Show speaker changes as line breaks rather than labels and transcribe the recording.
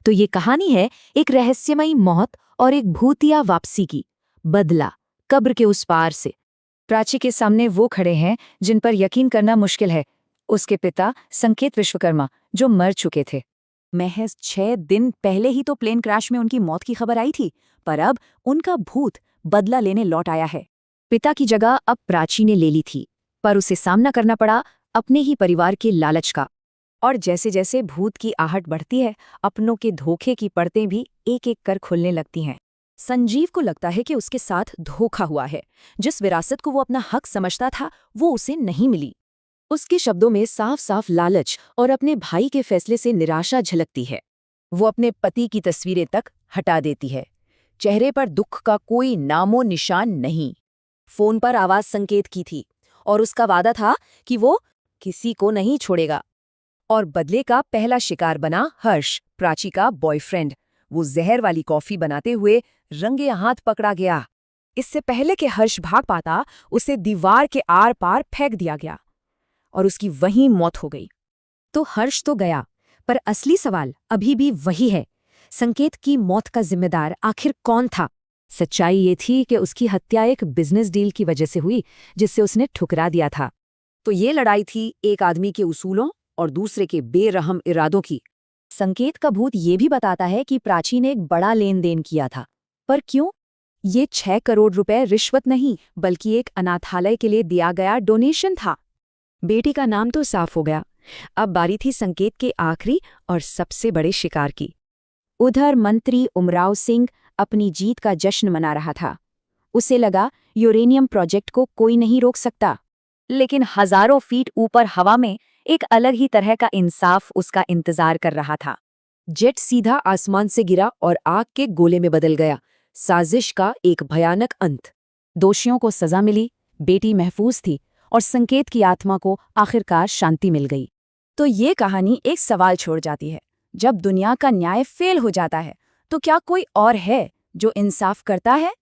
तो ये कहानी है एक रहस्यमयी मौत और एक भूतिया वापसी की। बदला कब्र के उस पार से। प्राची के सामने वो खड़े हैं जिन पर यकीन करना मुश्किल है। उसके पिता संकेत विश्वकर्मा, जो मर चुके थे। महज 6 दिन पहले ही तो प्लेन क्रैश में उनकी मौत की खबर आई थी, पर अब उनका भूत बदला लेने लौट आया है। पिता की जगह अब प्राची ने ले ली थी, पर उसे सामना करना पड़ा अपने ही परिवार के लालच का। और जैसे जैसे भूत की आहट बढ़ती है, अपनों के धोखे की परतें भी एक एक कर खुलने लगती हैं। संजीव को लगता है कि उसके साथ धोखा हुआ है। जिस विरासत को वो अपना हक समझता था, वो उसे नहीं मिली। उसके शब्दों में साफ साफ लालच और अपने भाई के फैसले से निराशा झलकती है। वो अपने पति की तस्वीरें तक हटा देती है। चेहरे पर दुख का कोई नामो निशान नहीं। फोन पर आवाज संकेत की थी और उसका वादा था कि वो किसी को नहीं छोड़ेगा। और बदले का पहला शिकार बना हर्ष, प्राची का बॉयफ्रेंड। वो जहर वाली कॉफी बनाते हुए रंगे हाथ पकड़ा गया। इससे पहले कि हर्ष भाग पाता, उसे दीवार के आर पार फेंक दिया गया और उसकी वहीं मौत हो गई। तो हर्ष तो गया, पर असली सवाल अभी भी वही है। संकेत की मौत का जिम्मेदार आखिर कौन था? सच्चाई ये थी कि उसकी हत्या एक बिजनेस डील की वजह से हुई, जिससे उसने ठुकरा दिया था। तो ये लड़ाई थी एक आदमी के उसूलों और दूसरे के बेरहम इरादों की। संकेत का भूत ये भी बताता है कि प्राची ने एक बड़ा लेन देन किया था, पर क्यों? ये 6 करोड़ रुपए रिश्वत नहीं, बल्कि एक अनाथालय के लिए दिया गया डोनेशन था। बेटी का नाम तो साफ हो गया। अब बारी थी संकेत के आखिरी और सबसे बड़े शिकार की। उधर मंत्री उमराव सिंह अपनी जीत का जश्न मना रहा था। उसे लगा यूरेनियम प्रोजेक्ट को कोई नहीं रोक सकता। लेकिन हजारों फीट ऊपर हवा में एक अलग ही तरह का इंसाफ उसका इंतजार कर रहा था। जेट सीधा आसमान से गिरा और आग के गोले में बदल गया। साजिश का एक भयानक अंत। दोषियों को सजा मिली, बेटी महफूज थी और संकेत की आत्मा को आखिरकार शांति मिल गई। तो ये कहानी एक सवाल छोड़ जाती है। जब दुनिया का न्याय फेल हो जाता है, तो क्या कोई और है जो इंसाफ करता है?